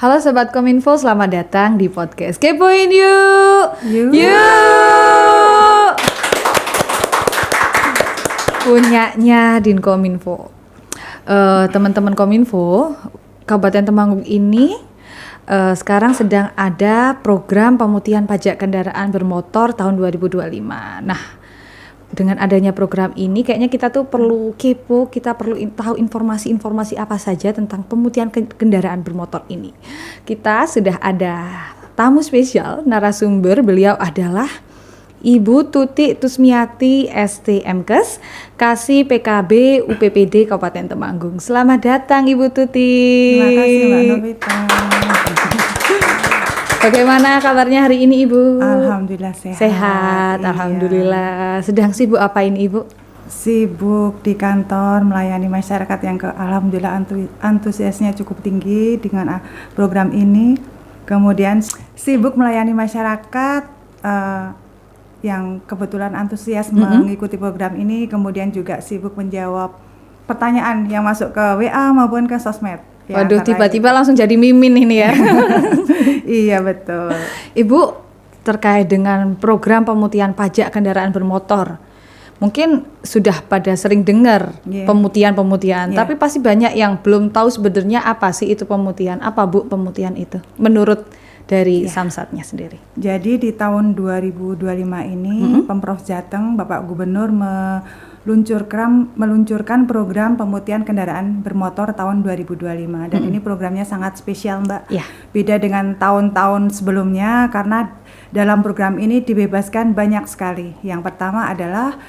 Halo Sobat Kominfo, selamat datang di podcast Kepoin Yuk. Punyanya Din Kominfo. Teman-teman Kominfo, Kabupaten Temanggung ini sekarang sedang ada program pemutihan pajak kendaraan bermotor tahun 2025. Nah, dengan adanya program ini kayaknya kita tuh perlu kepo, kita perlu tahu informasi-informasi apa saja tentang pemutihan kendaraan bermotor ini. Kita sudah ada tamu spesial, narasumber, beliau adalah Ibu Tuti Tusmiati STMkes, Kasih PKB UPPD Kabupaten Temanggung. Selamat datang Ibu Tuti. Terima kasih Mbak Novita. Bagaimana kabarnya hari ini Ibu? Alhamdulillah sehat. Sehat, iya. Alhamdulillah. Sedang sibuk apa ini Ibu? Sibuk di kantor melayani masyarakat yang alhamdulillah antusiasnya cukup tinggi dengan program ini. Kemudian sibuk melayani masyarakat yang kebetulan antusias mengikuti program ini. Kemudian juga sibuk menjawab pertanyaan yang masuk ke WA maupun ke sosmed. Ya, Waduh, tiba-tiba langsung jadi mimin ini ya. Iya betul. Ibu, terkait dengan program pemutihan pajak kendaraan bermotor, mungkin sudah pada sering dengar pemutihan, tapi pasti banyak yang belum tahu sebenarnya apa sih itu pemutihan. Apa Bu pemutihan itu menurut dari Samsatnya sendiri? Jadi di tahun 2025 ini Pemprov Jateng Bapak Gubernur meluncurkan program pemutihan kendaraan bermotor tahun 2025 dan ini programnya sangat spesial Mbak. Beda dengan tahun-tahun sebelumnya karena dalam program ini dibebaskan banyak sekali. Yang pertama adalah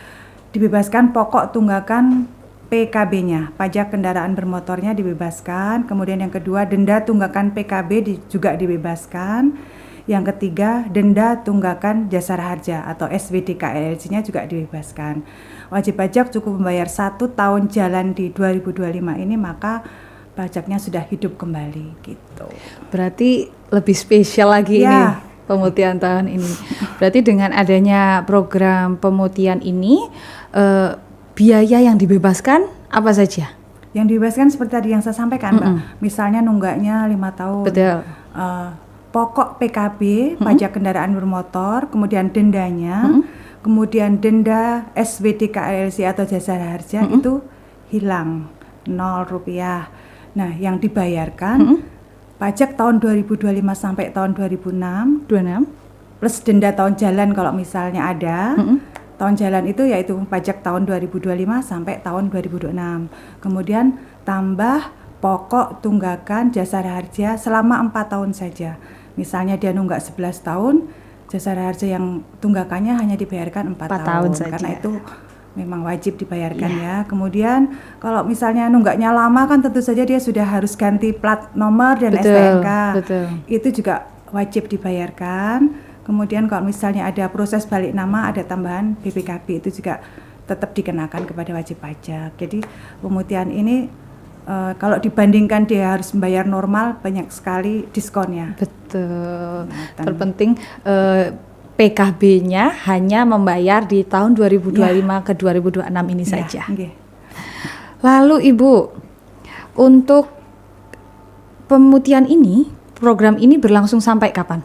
dibebaskan pokok tunggakan PKB-nya, pajak kendaraan bermotornya dibebaskan. Kemudian yang kedua, denda tunggakan PKB juga dibebaskan. Yang ketiga, denda tunggakan jasara harja atau SWDKLLJ-nya juga dibebaskan. Wajib pajak cukup membayar 1 tahun jalan di 2025 ini, maka pajaknya sudah hidup kembali gitu. Berarti lebih spesial lagi ini pemutihan tahun ini. Berarti dengan adanya program pemutihan ini, biaya yang dibebaskan apa saja? Yang dibebaskan seperti tadi yang saya sampaikan Mbak. Misalnya nunggaknya 5 tahun. Betul. Pokok PKB, pajak kendaraan bermotor, kemudian dendanya, kemudian denda SWDKLLJ atau jasara harja itu hilang, 0 rupiah. Nah, yang dibayarkan pajak tahun 2025 sampai tahun 2026, plus denda tahun jalan kalau misalnya ada. Tahun jalan itu yaitu pajak tahun 2025 sampai tahun 2026. Kemudian tambah pokok tunggakan jasara harja selama 4 tahun saja. Misalnya dia nunggak 11 tahun, jasara harja yang tunggakannya hanya dibayarkan 4 tahun saja. Karena itu memang wajib dibayarkan ya. Kemudian kalau misalnya nunggaknya lama kan tentu saja dia sudah harus ganti plat nomor dan STNK. Itu juga wajib dibayarkan. Kemudian kalau misalnya ada proses balik nama, ada tambahan BPKB itu juga tetap dikenakan kepada wajib pajak. Jadi pemutihan ini kalau dibandingkan dia harus membayar normal, banyak sekali diskonnya. Betul. Terpenting PKB-nya hanya membayar di tahun 2025 ke 2026 ini saja. Lalu Ibu, untuk pemutihan ini, program ini berlangsung sampai kapan?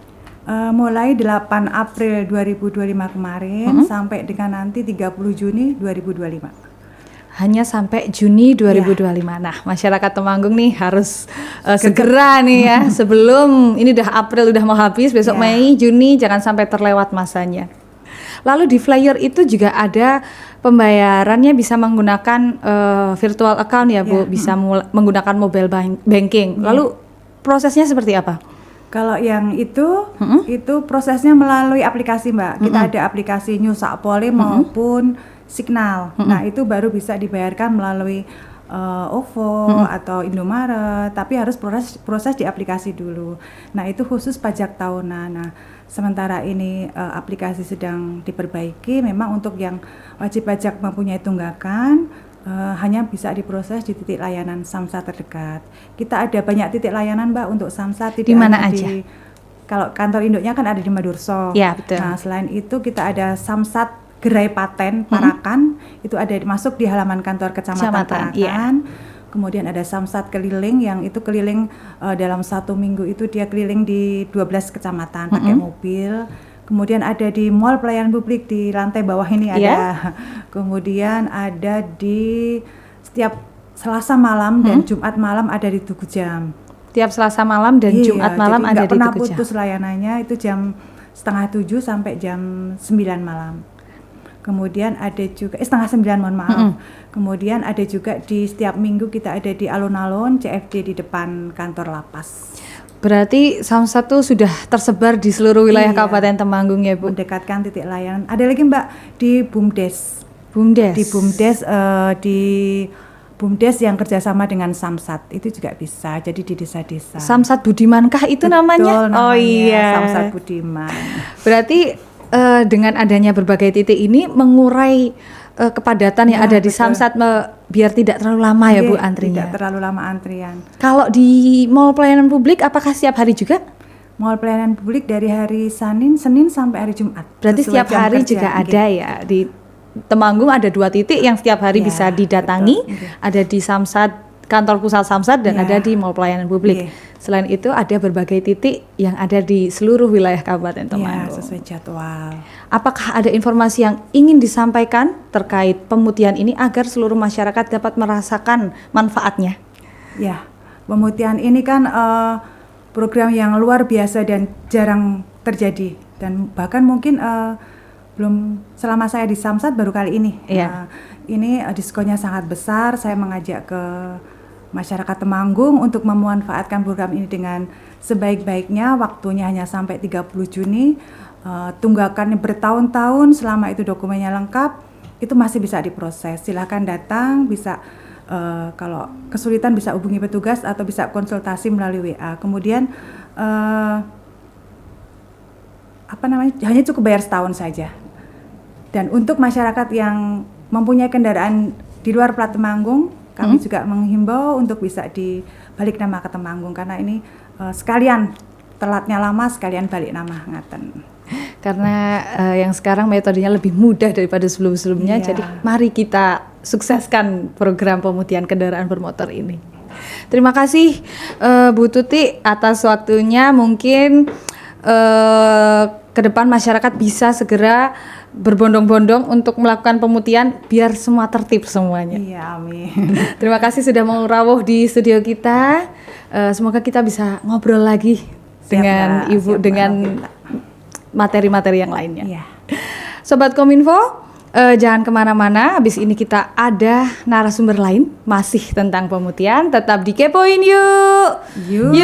Mulai 8 April 2025 kemarin sampai dengan nanti 30 Juni 2025. Hanya sampai Juni 2025. Nah, masyarakat Temanggung nih harus segera nih ya, sebelum ini udah April udah mau habis, besok Mei, Juni jangan sampai terlewat masanya. Lalu di flyer itu juga ada pembayarannya bisa menggunakan virtual account ya Bu, bisa menggunakan mobile banking. Lalu prosesnya seperti apa? Kalau yang itu prosesnya melalui aplikasi Mbak. Kita ada aplikasi New Sakpole maupun Signal. Nah itu baru bisa dibayarkan melalui OVO atau Indomaret, tapi harus proses di aplikasi dulu. Nah itu khusus pajak tahunan. Nah sementara ini aplikasi sedang diperbaiki, memang untuk yang wajib pajak mempunyai tunggakan hanya bisa diproses di titik layanan Samsat terdekat. Kita ada banyak titik layanan Mbak untuk Samsat. Di mana aja? Kalau kantor induknya kan ada di Madurso. Ya betul. Nah selain itu kita ada Samsat Gerai Paten Parakan, itu ada masuk di halaman kantor Kecamatan Parakan. Kemudian ada Samsat keliling yang itu keliling dalam 1 minggu itu dia keliling di 12 kecamatan pakai mobil. Kemudian ada di Mall Pelayanan Publik di lantai bawah ini ada. Kemudian ada di setiap Selasa malam dan Jumat malam ada di Tugu Jam. Tiap Selasa malam dan Jumat malam ada di Tugu Jam. Nggak pernah putus layanannya, itu jam 6:30 sampai jam 9 malam. Kemudian ada juga 8:30 mohon maaf. Kemudian ada juga di setiap minggu kita ada di alun-alun CFD di depan kantor lapas. Berarti Samsat tuh sudah tersebar di seluruh wilayah Kabupaten Temanggung ya Bu? Mendekatkan titik layanan. Ada lagi Mbak di BUMDes. BUMDes? Di BUMDes, di BUMDes yang kerjasama dengan Samsat itu juga bisa. Jadi di desa-desa. Samsat Budimankah itu namanya? Namanya oh iya. Samsat Budiman. Berarti dengan adanya berbagai titik ini mengurai kepadatan yang ada di Samsat biar tidak terlalu lama ya Bu antrinya. Tidak terlalu lama antrian. Kalau di Mall Pelayanan Publik apakah setiap hari juga? Mall Pelayanan Publik dari hari Senin sampai hari Jumat. Berarti setiap hari juga ada ya. Di Temanggung ada 2 titik yang setiap hari bisa didatangi. Betul. Ada di Samsat, kantor pusat Samsat dan ada di Mall Pelayanan Publik. Selain itu ada berbagai titik yang ada di seluruh wilayah Kabupaten Temanggung. Ya, sesuai jadwal. Apakah ada informasi yang ingin disampaikan terkait pemutihan ini agar seluruh masyarakat dapat merasakan manfaatnya? Ya, pemutihan ini kan program yang luar biasa dan jarang terjadi. Dan bahkan mungkin belum selama saya di Samsat baru kali ini. Ini diskonnya sangat besar. Saya mengajak ke masyarakat Temanggung untuk memanfaatkan program ini dengan sebaik-baiknya. Waktunya hanya sampai 30 Juni. Tunggakannya bertahun-tahun, selama itu dokumennya lengkap, itu masih bisa diproses. Silahkan datang, bisa kalau kesulitan bisa hubungi petugas atau bisa konsultasi melalui WA. Kemudian hanya cukup bayar setahun saja. Dan untuk masyarakat yang mempunyai kendaraan di luar plat Temanggung, kami juga menghimbau untuk bisa dibalik nama ke Temanggung karena ini sekalian telatnya lama, sekalian balik nama ngaten. Karena yang sekarang metodenya lebih mudah daripada sebelum-sebelumnya, jadi mari kita sukseskan program pemutihan kendaraan bermotor ini. Terima kasih Bu Tuti atas waktunya. Mungkin ke depan masyarakat bisa segera berbondong-bondong untuk melakukan pemutihan biar semua tertib semuanya. Iya, amin. Terima kasih sudah mau rawuh di studio kita. Semoga kita bisa ngobrol lagi dengan Ibu dengan materi-materi yang lainnya. Iya. Sobat Kominfo, jangan kemana-mana. Habis ini kita ada narasumber lain masih tentang pemutihan. Tetap dikepoin yuk. Yuk.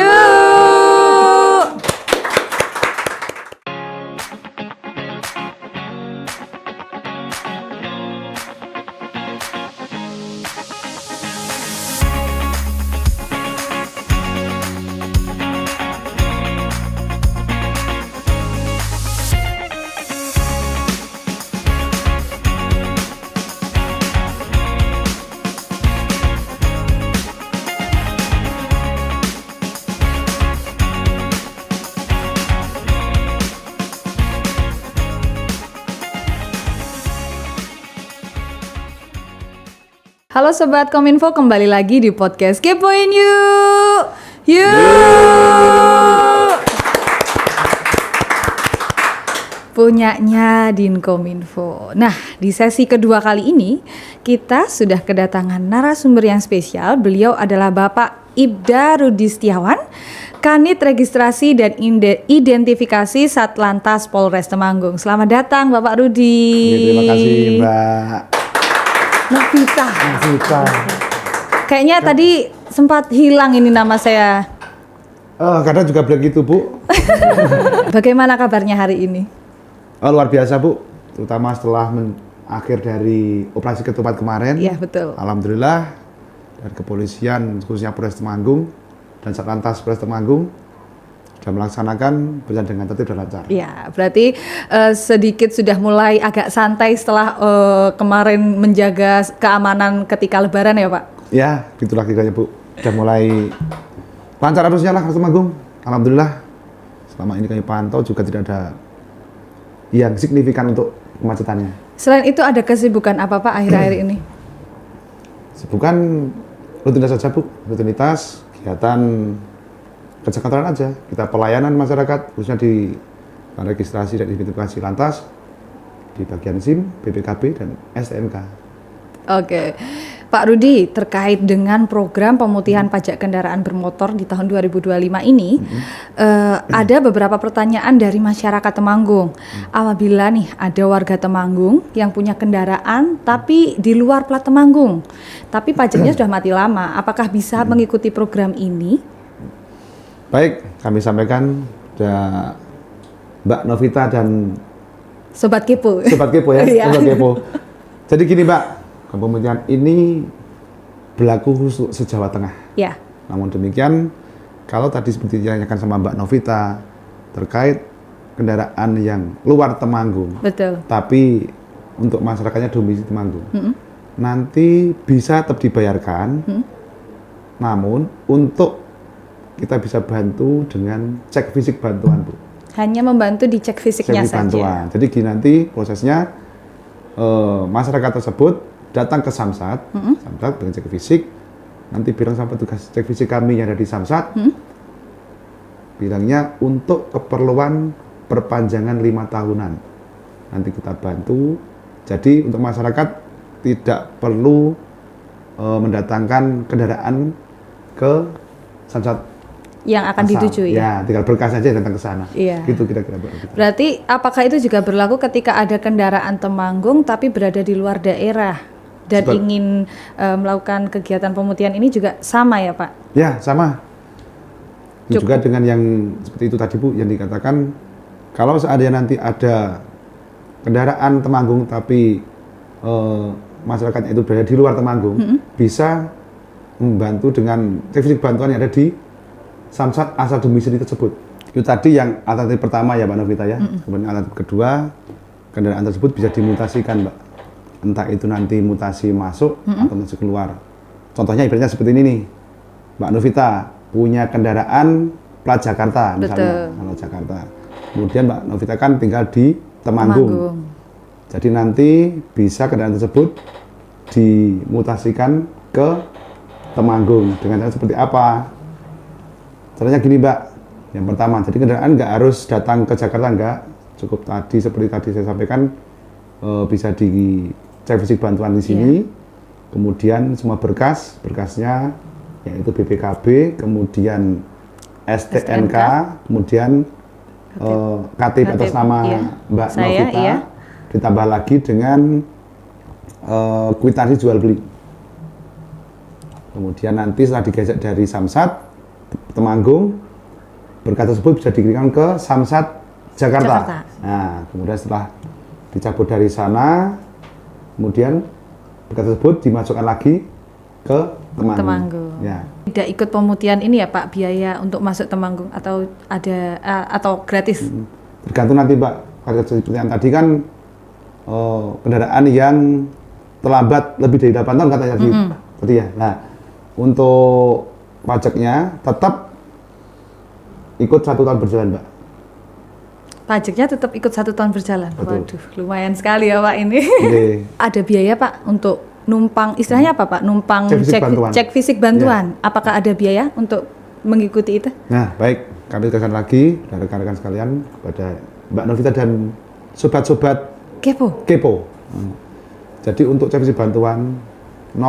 Halo Sobat Kominfo, kembali lagi di podcast Kepoin Yuk. Punyanya Dinkominfo. Nah, di sesi kedua kali ini kita sudah kedatangan narasumber yang spesial. Beliau adalah Bapak Ibda Rudi Setiawan, Kanit Registrasi dan Identifikasi Satlantas Polres Temanggung. Selamat datang Bapak Rudi. Terima kasih Mbak Novita. Kayaknya Kan. tadi sempat hilang ini nama saya. Kadang juga bilang gitu Bu. Bagaimana kabarnya hari ini? Luar biasa Bu, terutama setelah akhir dari operasi ketupat kemarin. Iya betul. Alhamdulillah dari kepolisian khususnya Polres Temanggung dan Satlantas Polres Temanggung sudah melaksanakan berjalan dengan tertib dan lancar. Ya, berarti sedikit sudah mulai agak santai setelah kemarin menjaga keamanan ketika Lebaran ya Pak? Ya, gitulah kiranya Bu. Sudah mulai lancar arusnya lah Polres Temanggung. Alhamdulillah. Selama ini kami pantau juga tidak ada yang signifikan untuk kemacetannya. Selain itu ada kesibukan apa Pak akhir-akhir ini? Kesibukan rutinitas saja Bu, rutinitas kegiatan kesekretarian aja. Kita pelayanan masyarakat khususnya di registrasi dan identifikasi lantas di bagian SIM, BPKB dan STNK. Oke, Pak Rudi, terkait dengan program pemutihan pajak kendaraan bermotor di tahun 2025 ini, ada beberapa pertanyaan dari masyarakat Temanggung. Apabila nih ada warga Temanggung yang punya kendaraan tapi di luar plat Temanggung, tapi pajaknya sudah mati lama, apakah bisa mengikuti program ini? Baik, kami sampaikan ada Mbak Novita dan Sobat Kepo. Sobat Kepo ya, Iya. Sobat Kepo. Jadi gini Mbak, pemutihan ini berlaku khusus se-Jawa Tengah. Ya. Namun demikian, kalau tadi seperti ditanyakan sama Mbak Novita terkait kendaraan yang luar Temanggung, Betul. tapi untuk masyarakatnya domisili Temanggung, nanti bisa tetap dibayarkan. Namun untuk kita bisa bantu dengan cek fisik bantuan Bu. Hanya membantu dicek fisiknya Cek fisik saja. bantuan. Jadi gini nanti prosesnya masyarakat tersebut datang ke Samsat, Samsat dengan cek fisik. Nanti bilang sama petugas cek fisik kami yang ada di Samsat, bilangnya untuk keperluan perpanjangan 5 tahunan. Nanti kita bantu. Jadi untuk masyarakat tidak perlu mendatangkan kendaraan ke Samsat Yang akan asal. dituju ya. Ya, tinggal berkas saja datang ke sana. Iya. Gitu kira-kira Mbak. Berarti apakah itu juga berlaku ketika ada kendaraan Temanggung tapi berada di luar daerah dan Betul. ingin melakukan kegiatan pemutihan ini juga sama ya Pak? Ya, sama. Ini Cukup. juga dengan yang seperti itu tadi Bu, yang dikatakan kalau seandainya nanti ada kendaraan Temanggung tapi masyarakatnya itu berada di luar Temanggung, bisa membantu dengan cek fisik bantuan yang ada di Samsat asal domisili tersebut. Itu tadi yang alternatif pertama ya Mbak Novita ya. Kemudian alternatif kedua, kendaraan tersebut bisa dimutasikan Mbak. Entah itu nanti mutasi masuk atau mutasi keluar. Contohnya ibaratnya seperti ini nih. Mbak Novita punya kendaraan plat Jakarta misalnya. Plat Jakarta. Kemudian Mbak Novita kan tinggal di Temanggung. Jadi nanti bisa kendaraan tersebut dimutasikan ke Temanggung. Dengan cara seperti apa? Caranya gini Mbak, yang pertama, jadi kendaraan nggak harus datang ke Jakarta, nggak. Cukup tadi, seperti tadi saya sampaikan, bisa dicek fisik bantuan di sini. Kemudian semua berkasnya, yaitu BPKB, kemudian STNK, kemudian KTP atas nama Mbak Novita, ditambah lagi dengan kwitansi jual beli. Kemudian nanti setelah digesek dari Samsat Temanggung, berkas tersebut bisa dikirimkan ke Samsat Jakarta. Nah, kemudian setelah dicabut dari sana, kemudian berkas tersebut dimasukkan lagi ke Temanggung. Ya. Tidak ikut pemutihan ini ya Pak, biaya untuk masuk Temanggung atau ada atau gratis? Tergantung nanti Mbak, kalau seperti yang tadi kan kendaraan yang terlambat lebih dari 8 tahun katanya tadi ya. Nah, untuk pajaknya tetap ikut 1 tahun berjalan, Mbak. Pajaknya tetap ikut 1 tahun berjalan. Betul. Waduh, lumayan sekali ya Pak ini. Oke. Ada biaya Pak untuk numpang, istilahnya apa Pak? Numpang cek fisik bantuan. Apakah ada biaya untuk mengikuti itu? Nah, baik. Kami tegaskan lagi dan rekan-rekan sekalian kepada Mbak Novita dan sobat-sobat Kepo. Jadi untuk cek fisik bantuan 0%.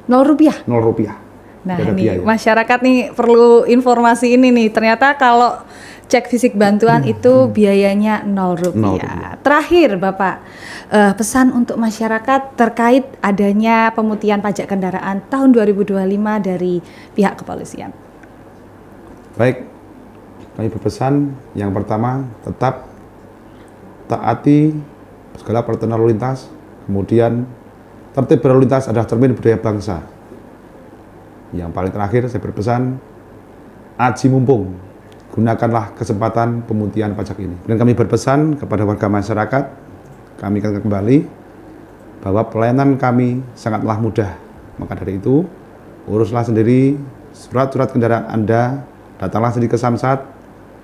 0 rupiah? 0 rupiah. Nah Tidak ada ini biaya. masyarakat nih perlu informasi ini nih. Ternyata kalau cek fisik bantuan itu biayanya 0 rupiah. Terakhir Bapak, pesan untuk masyarakat terkait adanya pemutihan pajak kendaraan tahun 2025 dari pihak kepolisian. Baik, kami berpesan yang pertama tetap taati segala peraturan lalu lintas, kemudian tertib berlalu lintas adalah cermin budaya bangsa. Yang paling terakhir saya berpesan, aji mumpung, gunakanlah kesempatan pemutihan pajak ini. Dan kami berpesan kepada warga masyarakat, kami akan kembali bahwa pelayanan kami sangatlah mudah. Maka dari itu, uruslah sendiri surat-surat kendaraan Anda, datanglah sendiri ke Samsat,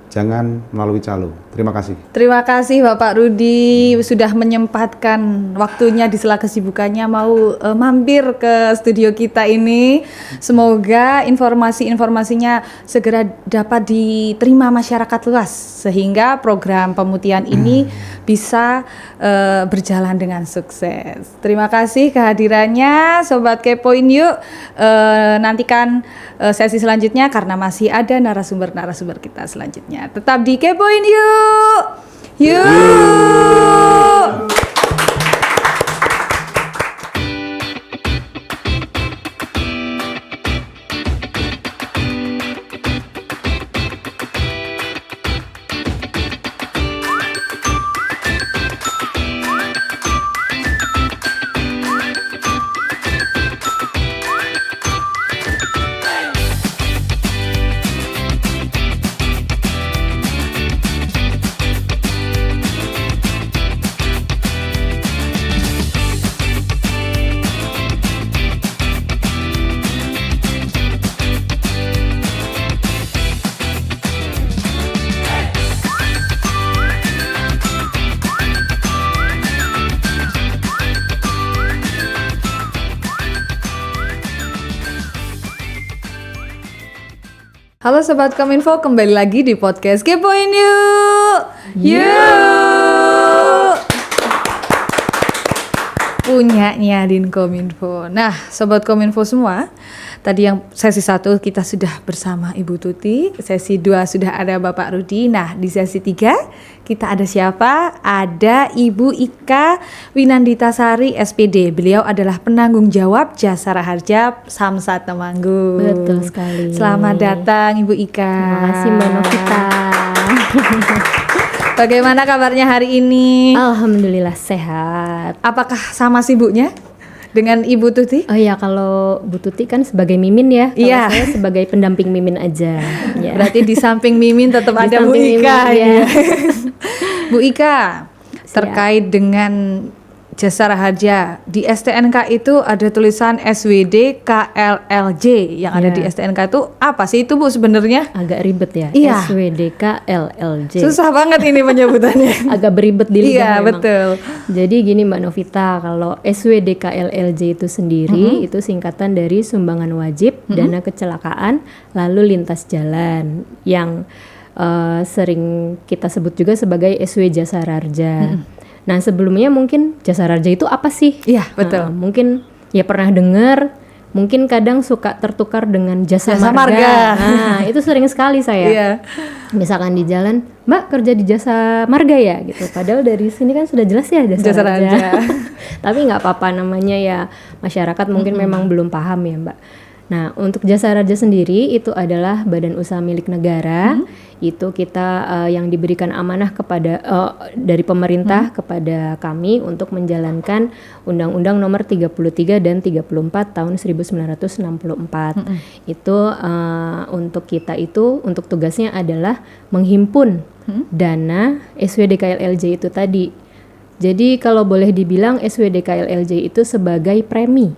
jangan melalui calo. Terima kasih. Terima kasih Bapak Rudi sudah menyempatkan waktunya di sela kesibukannya mau mampir ke studio kita ini. Semoga informasi-informasinya segera dapat diterima masyarakat luas sehingga program pemutihan ini bisa berjalan dengan sukses. Terima kasih kehadirannya Sobat Kepoin Yuk. Nantikan sesi selanjutnya karena masih ada narasumber-narasumber kita selanjutnya. Tetap di Kepoin Yuk. Yuk. Halo Sobat Kominfo, kembali lagi di podcast Kepoin Yuk. Yuk. Punyanya Dinkominfo. Nah, Sobat Kominfo semua, tadi yang sesi 1 kita sudah bersama Ibu Tuti, sesi 2 sudah ada Bapak Rudi. Nah, di sesi 3 kita ada siapa? Ada Ibu Ika Winandita Sari SPD. Beliau adalah penanggung jawab Jasa Raharja Samsat Temanggung. Betul sekali. Selamat datang Ibu Ika. Terima kasih Mbak Novita. Bagaimana kabarnya hari ini? Alhamdulillah sehat. Apakah sama sibuknya dengan Ibu Tuti? Oh ya, kalau Bu Tuti kan sebagai Mimin ya. Kalau Iya. saya sebagai pendamping Mimin aja. Ya. Berarti di samping Mimin tetap Di ada Bu samping Ika. Mimin, ya. ya. Bu Ika, terkait dengan Jasa Raharja di STNK itu ada tulisan SWD KLLJ yang ada Ya. di STNK itu apa sih itu Bu sebenarnya? Agak ribet ya. Iya. SWDK LLJ. Susah banget ini penyebutannya. Agak beribet di lidah Iya, memang. betul. Jadi gini Mbak Novita, kalau SWDK LLJ itu sendiri itu singkatan dari sumbangan wajib dana kecelakaan lalu lintas jalan yang sering kita sebut juga sebagai SW Jasa Raharja. Nah, sebelumnya mungkin Jasa Raharja itu apa sih? Iya, betul. Mungkin ya pernah dengar, mungkin kadang suka tertukar dengan jasa marga. Nah, itu sering sekali saya. Iya. Misalkan di jalan, Mbak kerja di jasa marga ya gitu. Padahal dari sini kan sudah jelas ya Jasa jasa Raharja. Raharja. Tapi nggak apa-apa, namanya ya masyarakat mungkin memang belum paham ya Mbak. Nah, untuk Jasa Raharja sendiri itu adalah badan usaha milik negara. Itu kita yang diberikan amanah kepada dari pemerintah kepada kami untuk menjalankan Undang-Undang Nomor 33 dan 34 tahun 1964. Itu untuk kita itu untuk tugasnya adalah menghimpun dana SWDKLLJ itu tadi. Jadi kalau boleh dibilang SWDKLLJ itu sebagai premi.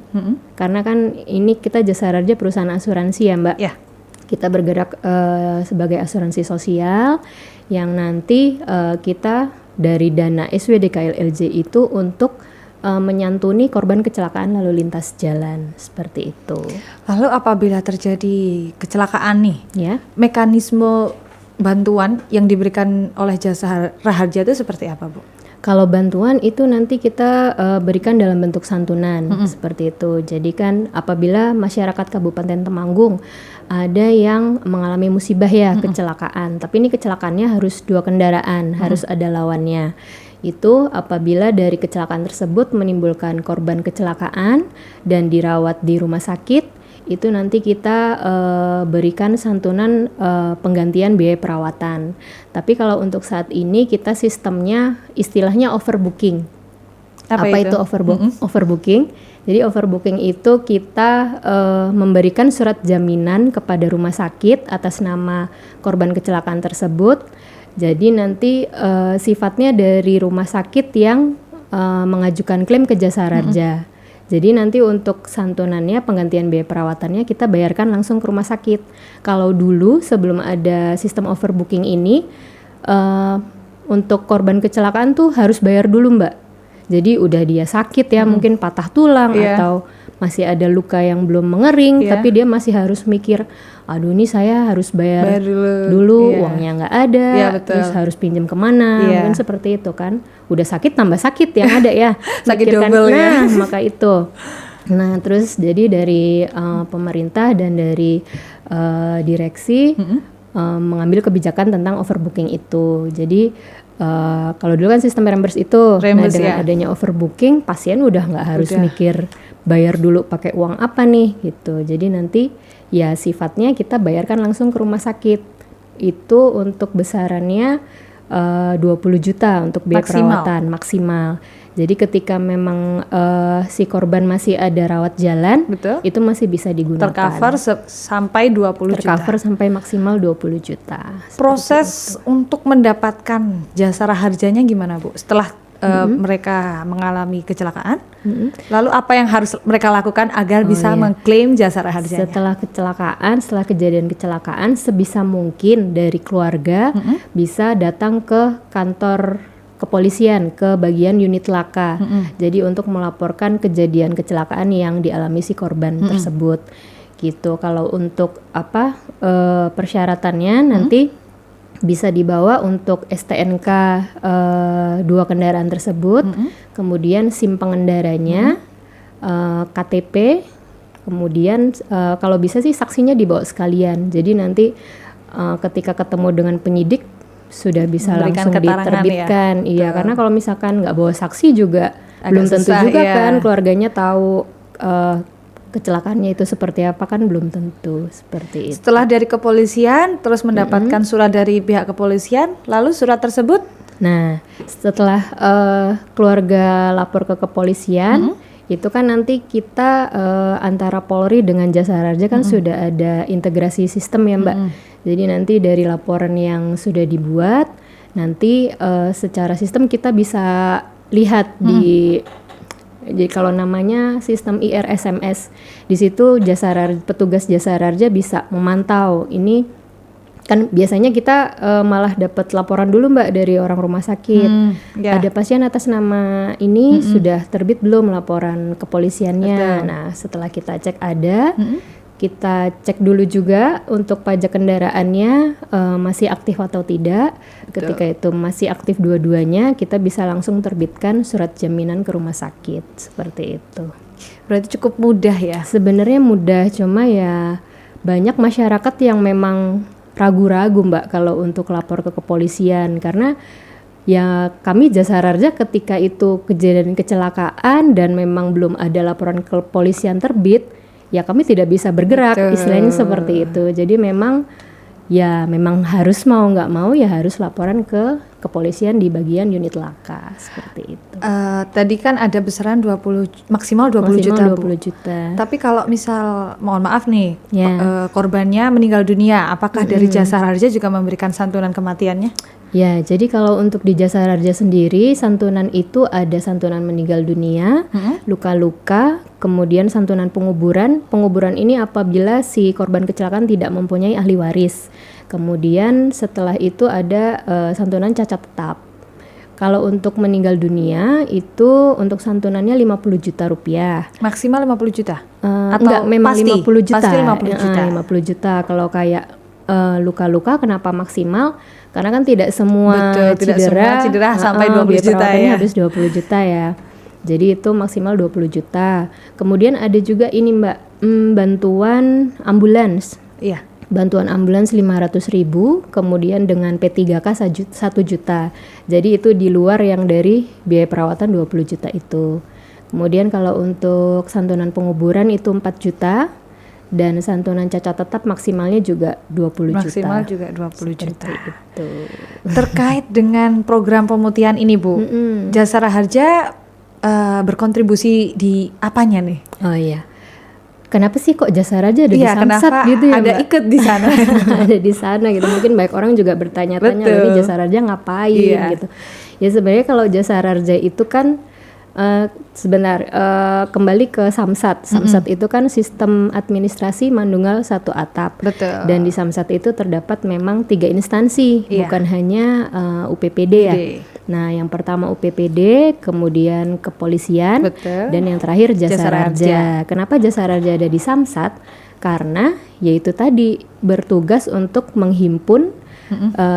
Karena kan ini kita Jasa Raharja perusahaan asuransi ya Mbak. Ya. Kita bergerak sebagai asuransi sosial yang nanti kita dari dana SWDKLLJ itu untuk menyantuni korban kecelakaan lalu lintas jalan seperti itu. Lalu apabila terjadi kecelakaan nih, Ya, mekanisme bantuan yang diberikan oleh Jasa Raharja itu seperti apa, Bu? kalau bantuan itu nanti kita berikan dalam bentuk santunan seperti itu. Jadi kan apabila masyarakat Kabupaten Temanggung ada yang mengalami musibah ya kecelakaan, tapi ini kecelakaannya harus 2 kendaraan, harus ada lawannya. Itu apabila dari kecelakaan tersebut menimbulkan korban kecelakaan dan dirawat di rumah sakit, itu nanti kita berikan santunan penggantian biaya perawatan. Tapi kalau untuk saat ini kita sistemnya istilahnya overbooking. Apa itu overbooking? Jadi overbooking itu kita memberikan surat jaminan kepada rumah sakit atas nama korban kecelakaan tersebut. Jadi nanti sifatnya dari rumah sakit yang mengajukan klaim ke Jasa Raharja. Jadi nanti untuk santunannya, penggantian biaya perawatannya kita bayarkan langsung ke rumah sakit. Kalau dulu sebelum ada sistem overbooking ini, untuk korban kecelakaan tuh harus bayar dulu Mbak. Jadi udah dia sakit ya, mungkin patah tulang atau masih ada luka yang belum mengering, tapi dia masih harus mikir, aduh ini saya harus bayar dulu uangnya nggak ada, terus harus pinjam kemana, mungkin seperti itu kan. Udah sakit tambah sakit yang ada ya, sakit mikirkan, double nah maka itu. Nah terus jadi dari pemerintah dan dari direksi mengambil kebijakan tentang overbooking itu. Jadi kalau dulu kan sistem reimburse itu, nah dengan adanya overbooking pasien udah nggak harus mikir bayar dulu pakai uang apa nih gitu. Jadi nanti ya sifatnya kita bayarkan langsung ke rumah sakit. Itu untuk besarannya 20 juta untuk biaya perawatan maksimal. Jadi ketika memang si korban masih ada rawat jalan, itu masih bisa digunakan. Tercover sampai 20 juta. Tercover sampai maksimal 20 juta. Proses untuk mendapatkan jasa raharjanya gimana Bu? Setelah mereka mengalami kecelakaan, lalu apa yang harus mereka lakukan agar bisa mengklaim jasa raharjanya? Setelah kecelakaan, setelah kejadian kecelakaan, sebisa mungkin dari keluarga bisa datang ke kantor kepolisian, ke bagian unit laka. Jadi untuk melaporkan kejadian kecelakaan yang dialami si korban tersebut. Gitu. Kalau untuk persyaratannya nanti bisa dibawa untuk STNK 2 kendaraan tersebut, kemudian SIM pengendaranya, KTP, kemudian kalau bisa sih saksinya dibawa sekalian. Jadi nanti ketika ketemu dengan penyidik sudah bisa langsung diterbitkan. Iya, karena kalau misalkan nggak bawa saksi juga belum tentu juga kan keluarganya tahu kecelakaannya itu seperti apa, kan belum tentu seperti itu. Setelah dari kepolisian terus mendapatkan surat dari pihak kepolisian, lalu surat tersebut? Nah, setelah keluarga lapor ke kepolisian, itu kan nanti kita antara Polri dengan Jasa Raharja kan sudah ada integrasi sistem ya Mbak. Jadi nanti dari laporan yang sudah dibuat, nanti secara sistem kita bisa lihat di jadi kalau namanya sistem IRSMS, di situ petugas Jasa Raharja bisa memantau. Ini kan biasanya kita malah dapat laporan dulu Mbak dari orang rumah sakit. Ada pasien atas nama ini, sudah terbit belum laporan kepolisiannya. Nah setelah kita cek ada, kita cek dulu juga untuk pajak kendaraannya masih aktif atau tidak. Ketika itu masih aktif dua-duanya, kita bisa langsung terbitkan surat jaminan ke rumah sakit, seperti itu. Berarti cukup mudah ya? Sebenarnya mudah, cuma ya banyak masyarakat yang memang ragu-ragu Mbak kalau untuk lapor ke kepolisian, karena ya kami Jasa Raharja ketika itu kejadian kecelakaan dan memang belum ada laporan ke kepolisian terbit, ya kami tidak bisa bergerak. Istilahnya seperti itu. Jadi memang harus mau nggak mau ya harus laporan ke kepolisian di bagian unit laka, seperti itu. Tadi kan ada besaran maksimal 20 juta. 20 juta. Tapi kalau misal mohon maaf nih, korbannya meninggal dunia, apakah dari Jasa Raharja juga memberikan santunan kematiannya? Ya, jadi kalau untuk di Jasa Raharja sendiri, santunan itu ada santunan meninggal dunia, luka-luka, kemudian santunan penguburan. Penguburan ini apabila si korban kecelakaan tidak mempunyai ahli waris. Kemudian setelah itu ada santunan cacat tetap. Kalau untuk meninggal dunia itu untuk santunannya 50 juta rupiah. Maksimal 50 juta? Atau enggak, memang pasti, 50 juta. Pasti 50 juta. 50 juta. Kalau kayak luka-luka kenapa maksimal? Karena kan tidak semua cedera sampai 20 juta ya. Habis 20 juta ya. Jadi itu maksimal 20 juta. Kemudian ada juga ini Mbak, bantuan ambulans. Iya. Bantuan ambulans 500.000, kemudian dengan P3K 1 juta. Jadi itu di luar yang dari biaya perawatan 20 juta itu. Kemudian kalau untuk santunan penguburan itu 4 juta. Dan santunan cacat tetap maksimalnya juga 20 juta. Maksimal juga 20 juta. Itu. Terkait dengan program pemutihan ini Bu, Jasa Raharja berkontribusi di apanya nih? Oh iya. Kenapa sih kok Jasa Raharja ada di Samsat gitu ya ada Mbak? ikut di sana? Ada di sana gitu. Mungkin banyak orang juga bertanya-tanya ini Jasa Raharja ngapain gitu. Ya sebenarnya kalau Jasa Raharja itu kan Sebentar, kembali ke Samsat. Samsat itu kan sistem administrasi Manunggal Satu Atap. Betul. Dan di Samsat itu terdapat memang 3 instansi, Iya. bukan hanya UPPD ya. Nah, yang pertama UPPD, kemudian kepolisian, Betul. dan yang terakhir Jasa Jasa Raharja. Raharja. Kenapa Jasa Raharja ada di Samsat? Karena yaitu tadi bertugas untuk menghimpun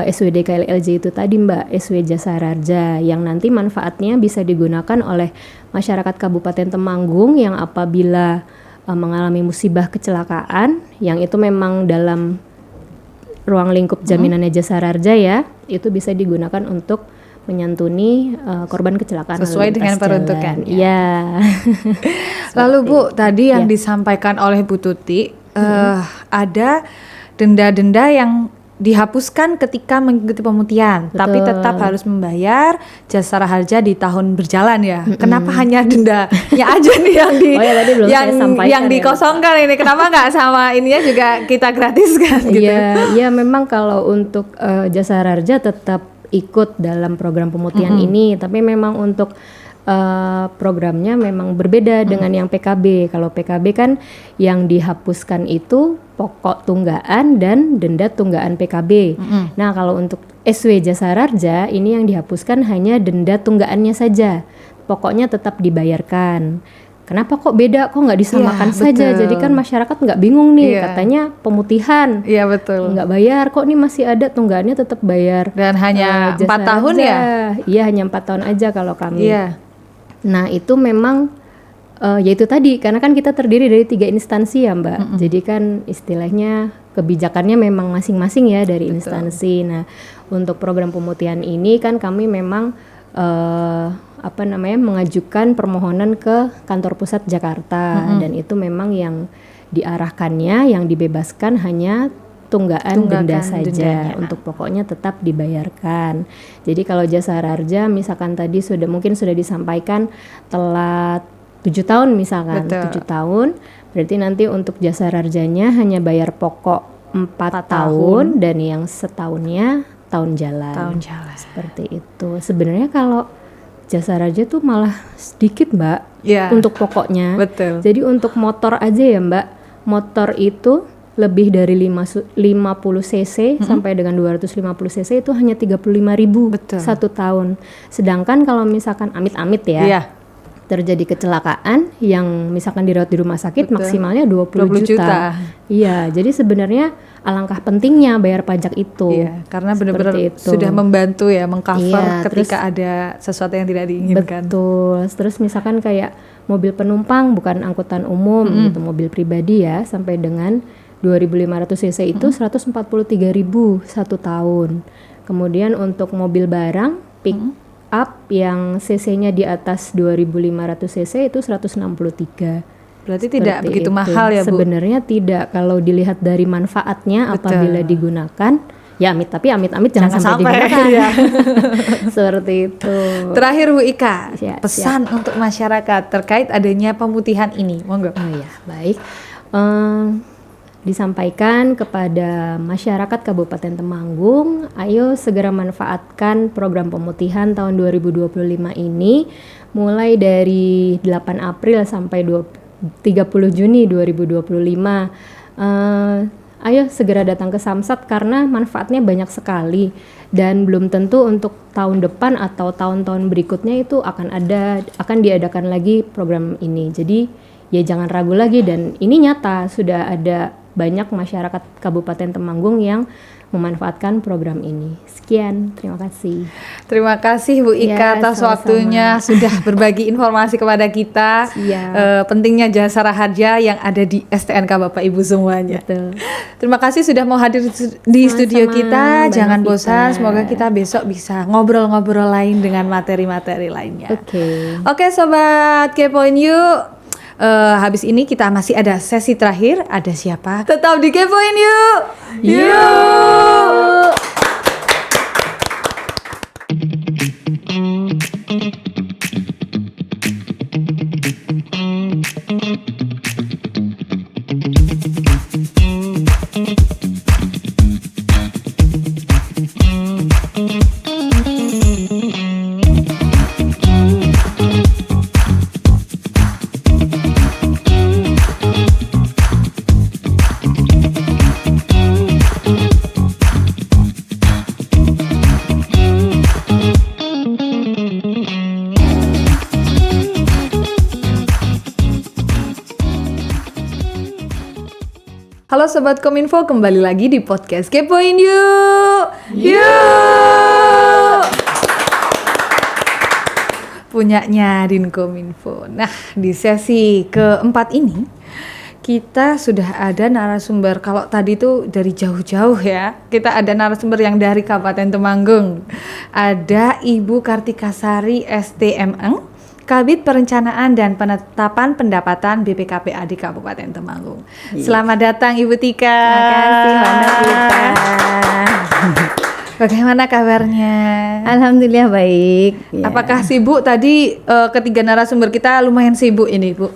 SWD KLLJ itu tadi Mbak, SW Jasa Raharja, yang nanti manfaatnya bisa digunakan oleh masyarakat Kabupaten Temanggung yang apabila mengalami musibah kecelakaan, yang itu memang dalam ruang lingkup jaminannya Jasa Raharja ya, itu bisa digunakan untuk menyantuni korban kecelakaan Sesuai lalu lintas dengan jalan. peruntukannya. Iya. Lalu Bu, tadi yang Ya. disampaikan oleh Bu Tuti, ada denda-denda yang dihapuskan ketika mengikuti pemutihan, tapi tetap harus membayar Jasa Raharja di tahun berjalan ya. Kenapa hanya dendanya aja nih yang Oh ya, tadi belum saya sampaikan yang ya, dikosongkan ini? Kenapa nggak sama ininya juga kita gratiskan gitu? Iya, memang kalau untuk Jasa Raharja tetap ikut dalam program pemutihan ini, tapi memang untuk programnya memang berbeda dengan yang PKB. Kalau PKB kan yang dihapuskan itu pokok tunggaan dan denda tunggaan PKB. Nah, kalau untuk SW Jasa Raharja ini yang dihapuskan hanya denda tunggaannya saja. Pokoknya tetap dibayarkan. Kenapa kok beda? Kok nggak disamakan Iya, saja? betul. Jadi kan masyarakat nggak bingung nih, Iya. katanya pemutihan. Iya betul. Nggak bayar, kok nih masih ada tunggaannya tetap bayar. Dan hanya Jasa 4 tahun Raharja. ya? Iya, hanya 4 tahun aja kalau kami. Iya. Nah, itu memang yaitu tadi, karena kan kita terdiri dari 3 instansi ya Mbak. Jadi kan istilahnya kebijakannya memang masing-masing ya dari instansi. Nah, untuk program pemutihan ini kan kami memang mengajukan permohonan ke kantor pusat Jakarta, dan itu memang yang diarahkannya, yang dibebaskan hanya tunggakan denda saja, dendanya. untuk pokoknya tetap dibayarkan. Jadi kalau Jasa Raharja misalkan tadi mungkin sudah disampaikan telat 7 tahun misalkan, Betul. 7 tahun, berarti nanti untuk Jasa Raharjanya hanya bayar pokok 4 tahun, dan yang setahunnya tahun jalan. Tahun jalan. Seperti itu. Sebenarnya kalau Jasa Raharja tuh malah sedikit Mbak, Iya. untuk pokoknya. Betul. Jadi untuk motor aja ya Mbak, motor itu lebih dari 50 cc sampai dengan 250 cc itu hanya 35.000 Betul. 1 tahun. Sedangkan kalau misalkan amit-amit ya, Iya. terjadi kecelakaan yang misalkan dirawat di rumah sakit, Betul. maksimalnya 20 20 juta. juta. Iya, jadi sebenarnya alangkah pentingnya bayar pajak itu. Iya, karena benar-benar Seperti itu. sudah membantu ya mengcover Iya, ketika ada sesuatu yang tidak diinginkan. Betul. Terus misalkan kayak mobil penumpang bukan angkutan umum gitu, mobil pribadi ya, sampai dengan 2.500 cc itu 143.000 1 tahun. Kemudian untuk mobil barang pick up yang cc-nya di atas 2.500 cc itu 163. Berarti tidak Seperti begitu itu. mahal ya Bu? Sebenarnya tidak, kalau dilihat dari manfaatnya Betul. apabila digunakan. Ya amit-amit jangan sampai digunakan. Iya. Seperti itu. Terakhir Bu Ika, Siap, pesan untuk masyarakat terkait adanya pemutihan ini, monggo. Oh ya, baik. Disampaikan kepada masyarakat Kabupaten Temanggung, ayo segera manfaatkan program pemutihan tahun 2025 ini, mulai dari 8 April sampai 30 Juni 2025. Ayo segera datang ke Samsat karena manfaatnya banyak sekali, dan belum tentu untuk tahun depan atau tahun-tahun berikutnya itu akan diadakan lagi program ini. Jadi ya jangan ragu lagi, dan ini nyata sudah ada banyak masyarakat Kabupaten Temanggung yang memanfaatkan program ini. Sekian, terima kasih. Terima kasih Bu Ika Ya, atas sama-sama. waktunya sudah berbagi informasi kepada kita. Siap. Pentingnya Jasa Raharja yang ada di STNK Bapak Ibu semuanya. Betul. Terima kasih sudah mau hadir di studio Sama-sama, kita. Mbak Jangan Novita. bosan, semoga kita besok bisa ngobrol-ngobrol lain dengan materi-materi lainnya. Oke. Oke Sobat Kepoin Yuk. Habis ini kita masih ada sesi terakhir. Ada siapa? Tetap di Kepoin Yuk. Yuk. Halo Sobat Kominfo, kembali lagi di podcast Kepoin Yuk. Yuk. Punyanya Dinkominfo. Nah, di sesi keempat ini kita sudah ada narasumber. Kalau tadi tuh dari jauh-jauh ya, kita ada narasumber yang dari Kabupaten Temanggung. Ada Ibu Kartikasari STMN, Kabid Perencanaan dan Penetapan Pendapatan BPKPAD Kabupaten Temanggung. Selamat datang Ibu Tika. Terima kasih Mbak Novita. Bagaimana kabarnya? Alhamdulillah baik. Ya. Apakah sibuk tadi? Ketiga narasumber kita lumayan sibuk ini, Bu.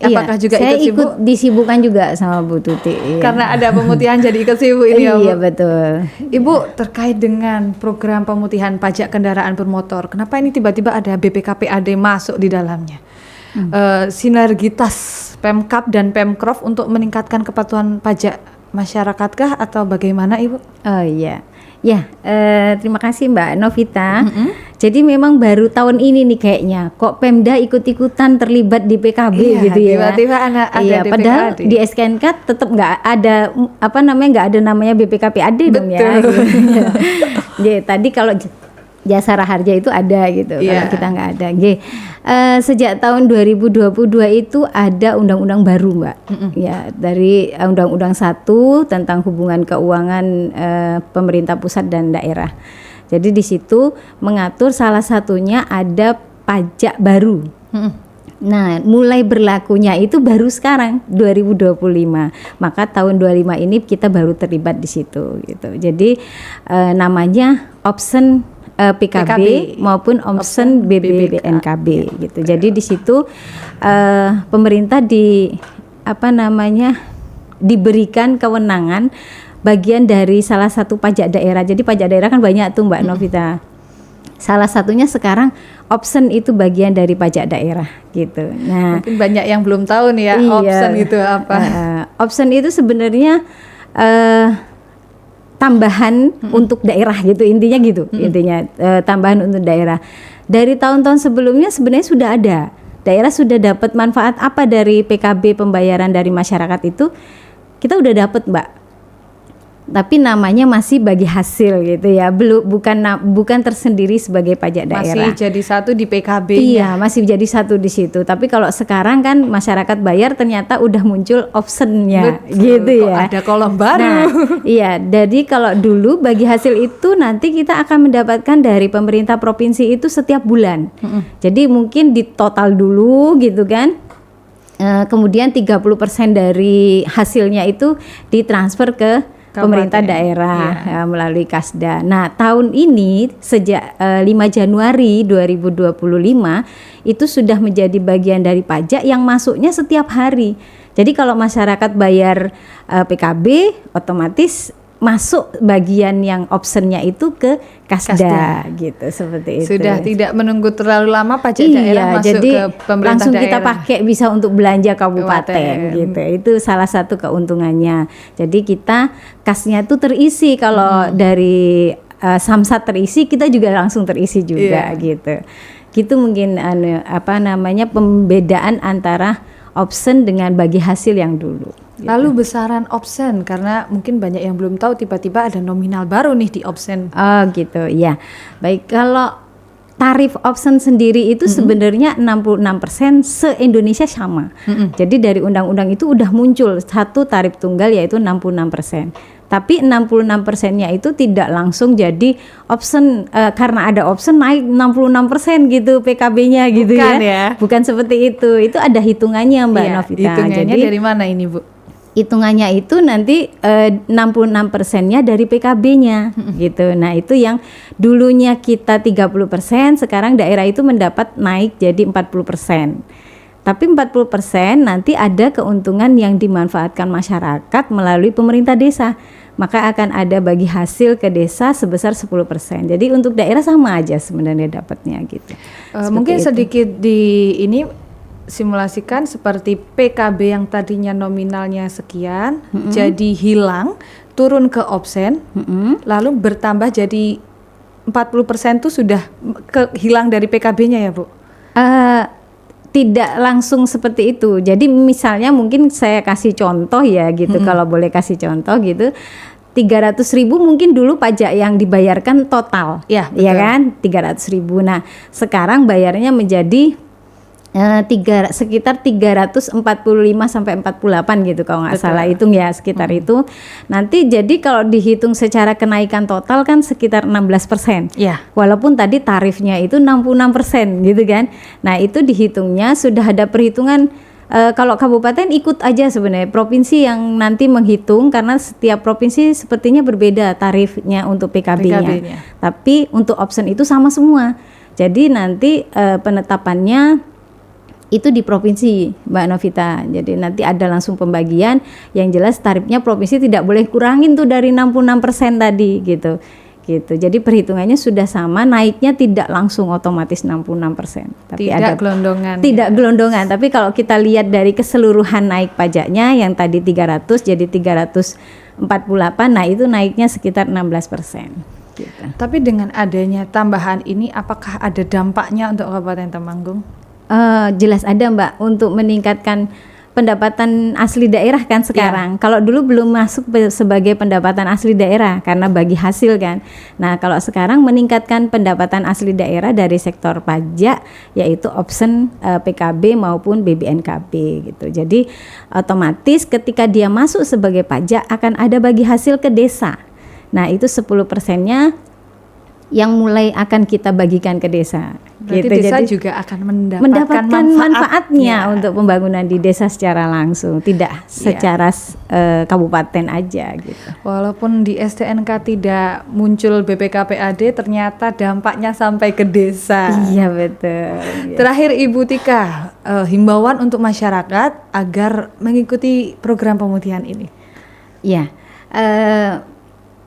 Apakah juga saya ikut sibuk? disibukkan juga sama Bu Tuti. Iya. Karena ada pemutihan jadi ikut sibuk ini ya, Bu. Iya betul. Ibu, terkait dengan program pemutihan pajak kendaraan bermotor, kenapa ini tiba-tiba ada BPKPAD masuk di dalamnya? Sinergitas Pemkab dan Pemprov untuk meningkatkan kepatuhan pajak masyarakatkah atau bagaimana, Ibu? Oh iya. Ya, terima kasih Mbak Novita. Jadi memang baru tahun ini nih kayaknya kok Pemda ikut-ikutan terlibat di PKB gitu ya. Tiba-tiba ada Iya, padahal DPKAD. di SKNK tetap nggak ada nggak ada namanya BPKPAD dong ya. Gitu. Ya, tadi kalau jasa raharja itu ada gitu, kalau kita nggak ada. Sejak tahun 2022 itu ada undang-undang baru Mbak, ya dari Undang-Undang 1 tentang hubungan keuangan pemerintah pusat dan daerah. Jadi di situ mengatur salah satunya ada pajak baru. Nah, mulai berlakunya itu baru sekarang 2025. Maka tahun 25 ini kita baru terlibat di situ gitu. Jadi namanya option PKB maupun option BBNKB gitu. Jadi di situ pemerintah diberikan kewenangan bagian dari salah satu pajak daerah. Jadi pajak daerah kan banyak tuh Mbak Novita. Salah satunya sekarang option itu bagian dari pajak daerah gitu. Nah, Mungkin banyak yang belum tahu nih ya, iya, option itu apa. Option itu sebenarnya tambahan untuk daerah gitu, intinya gitu. Intinya tambahan untuk daerah. Dari tahun-tahun sebelumnya sebenarnya sudah ada. Daerah sudah dapat manfaat apa dari PKB pembayaran dari masyarakat itu? Kita udah dapat, Mbak. Tapi namanya masih bagi hasil gitu ya, bukan tersendiri sebagai pajak daerah. Masih jadi satu di PKB. Iya, masih jadi satu di situ. Tapi kalau sekarang kan masyarakat bayar ternyata udah muncul optionnya, gitu kok ya. ada kolom baru. Nah, iya. Jadi kalau dulu bagi hasil itu nanti kita akan mendapatkan dari pemerintah provinsi itu setiap bulan. Jadi mungkin di total dulu gitu kan. Kemudian 30% dari hasilnya itu ditransfer ke pemerintah daerah melalui Kasda. Nah, tahun ini sejak 5 Januari 2025 itu sudah menjadi bagian dari pajak yang masuknya setiap hari. Jadi kalau masyarakat bayar PKB otomatis masuk bagian yang optionnya itu ke Kasda gitu, seperti itu. Sudah tidak menunggu terlalu lama pajak daerah masuk jadi ke pemerintah langsung daerah. kita pakai bisa untuk belanja kabupaten gitu. Itu salah satu keuntungannya. Jadi kita kasnya tuh terisi, kalau dari Samsat terisi, kita juga langsung terisi juga gitu. Gitu mungkin pembedaan antara option dengan bagi hasil yang dulu. Gitu. Lalu besaran option, karena mungkin banyak yang belum tahu tiba-tiba ada nominal baru nih di option. Oh gitu, ya. Baik, kalau tarif option sendiri itu sebenarnya 66% se-Indonesia sama. Jadi dari undang-undang itu udah muncul satu tarif tunggal yaitu 66%. Tapi 66%-nya itu tidak langsung jadi option, karena ada option naik 66% gitu PKB-nya gitu. Bukan ya. Bukan seperti itu. Itu ada hitungannya Mbak Novita. Hitungannya Jadi dari mana ini, Bu? hitungannya itu nanti 66%-nya dari PKB-nya gitu. Nah, itu yang dulunya kita 30%, sekarang daerah itu mendapat naik jadi 40%. Tapi 40% nanti ada keuntungan yang dimanfaatkan masyarakat melalui pemerintah desa. Maka akan ada bagi hasil ke desa sebesar 10%. Jadi untuk daerah sama aja sebenarnya dapatnya gitu. Mungkin itu. sedikit di ini simulasikan seperti PKB yang tadinya nominalnya sekian jadi hilang, turun ke option, lalu bertambah jadi 40% itu sudah hilang dari PKB-nya ya, Bu? tidak langsung seperti itu. Jadi misalnya mungkin saya kasih contoh ya gitu, kalau boleh kasih contoh gitu. 300.000 mungkin dulu pajak yang dibayarkan total, Ya, ya betul. kan, 300.000. Nah, sekarang bayarnya menjadi sekitar 345 sampai 48 gitu kalau nggak Betul. salah hitung ya, sekitar itu. Nanti jadi kalau dihitung secara kenaikan total kan sekitar 16%. Ya. Walaupun tadi tarifnya itu 66% gitu kan. Nah, itu dihitungnya sudah ada perhitungan. Kalau kabupaten ikut aja sebenarnya, provinsi yang nanti menghitung, karena setiap provinsi sepertinya berbeda tarifnya untuk PKB-nya. PKB-nya. Tapi untuk option itu sama semua. Jadi nanti penetapannya itu di provinsi, Mbak Novita. Jadi nanti ada langsung pembagian, yang jelas tarifnya provinsi tidak boleh kurangin tuh dari 66% tadi gitu. Jadi perhitungannya sudah sama, naiknya tidak langsung otomatis 66%. Tapi Tidak gelondongan. Tidak gelondongan, tapi kalau kita lihat dari keseluruhan naik pajaknya yang tadi 300 jadi 348, nah itu naiknya sekitar 16%. Gitu. Tapi dengan adanya tambahan ini, apakah ada dampaknya untuk Kabupaten Temanggung? Jelas ada, Mbak, untuk meningkatkan pendapatan asli daerah kan sekarang. Kalau dulu belum masuk sebagai pendapatan asli daerah karena bagi hasil kan. Nah, kalau sekarang meningkatkan pendapatan asli daerah dari sektor pajak, yaitu option PKB maupun BBNKB gitu. Jadi otomatis ketika dia masuk sebagai pajak akan ada bagi hasil ke desa. Nah, itu 10%-nya yang mulai akan kita bagikan ke desa. Berarti gitu. desa Jadi juga akan mendapatkan manfaatnya untuk pembangunan di desa secara langsung, tidak secara kabupaten aja gitu. Walaupun di STNK tidak muncul BPKPAD, ternyata dampaknya sampai ke desa. Iya betul. Terakhir Ibu Tika, himbauan untuk masyarakat agar mengikuti program pemutihan ini. Ya,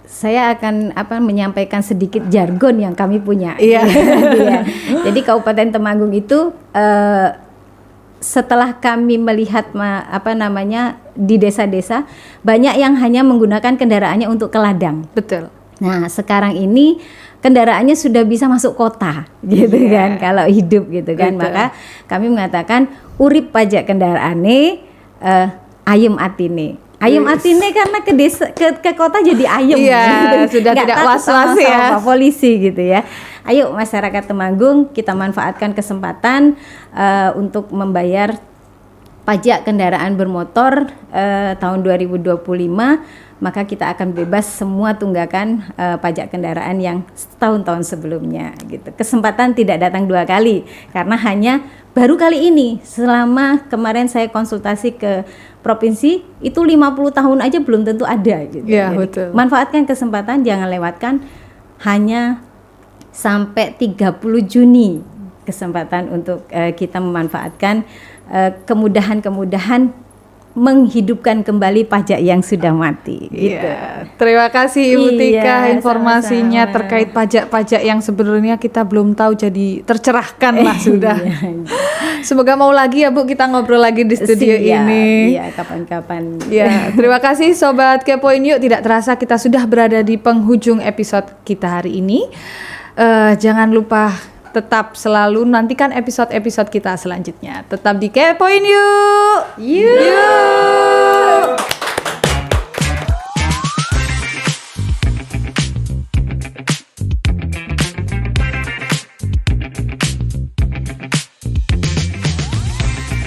saya akan menyampaikan sedikit jargon yang kami punya. Iya. Iya. Jadi Kabupaten Temanggung itu setelah kami melihat di desa-desa banyak yang hanya menggunakan kendaraannya untuk ke ladang. Betul. Nah, sekarang ini kendaraannya sudah bisa masuk kota gitu kan, kalau hidup gitu kan. Betul. Maka kami mengatakan urip pajak kendaraane ayem atine. Ayem atine karena ke desa ke kota jadi ayem. Iya, gitu. sudah Nggak tidak takut was-was sama ya. polisi gitu ya. Ayo masyarakat Temanggung, kita manfaatkan kesempatan untuk membayar pajak kendaraan bermotor tahun 2025, maka kita akan bebas semua tunggakan pajak kendaraan yang tahun-tahun sebelumnya gitu. Kesempatan tidak datang dua kali karena hanya baru kali ini. Selama kemarin saya konsultasi ke provinsi itu 50 tahun aja belum tentu ada gitu. Ya, Jadi, betul. manfaatkan kesempatan, jangan lewatkan. Hanya sampai 30 Juni kesempatan untuk kita memanfaatkan kemudahan-kemudahan menghidupkan kembali pajak yang sudah mati gitu. Iya. Terima kasih Ibu Tika Iya, informasinya sama-sama. terkait pajak-pajak yang sebenarnya kita belum tahu, jadi tercerahkan lah sudah. Semoga mau lagi ya Bu, kita ngobrol lagi di studio ini. Iya, kapan-kapan. Ya, terima kasih Sobat Kepoin Yuk. Tidak terasa kita sudah berada di penghujung episode kita hari ini. Jangan lupa tetap selalu nantikan episode-episode kita selanjutnya. Tetap di Kepoin Yuk. Yuk.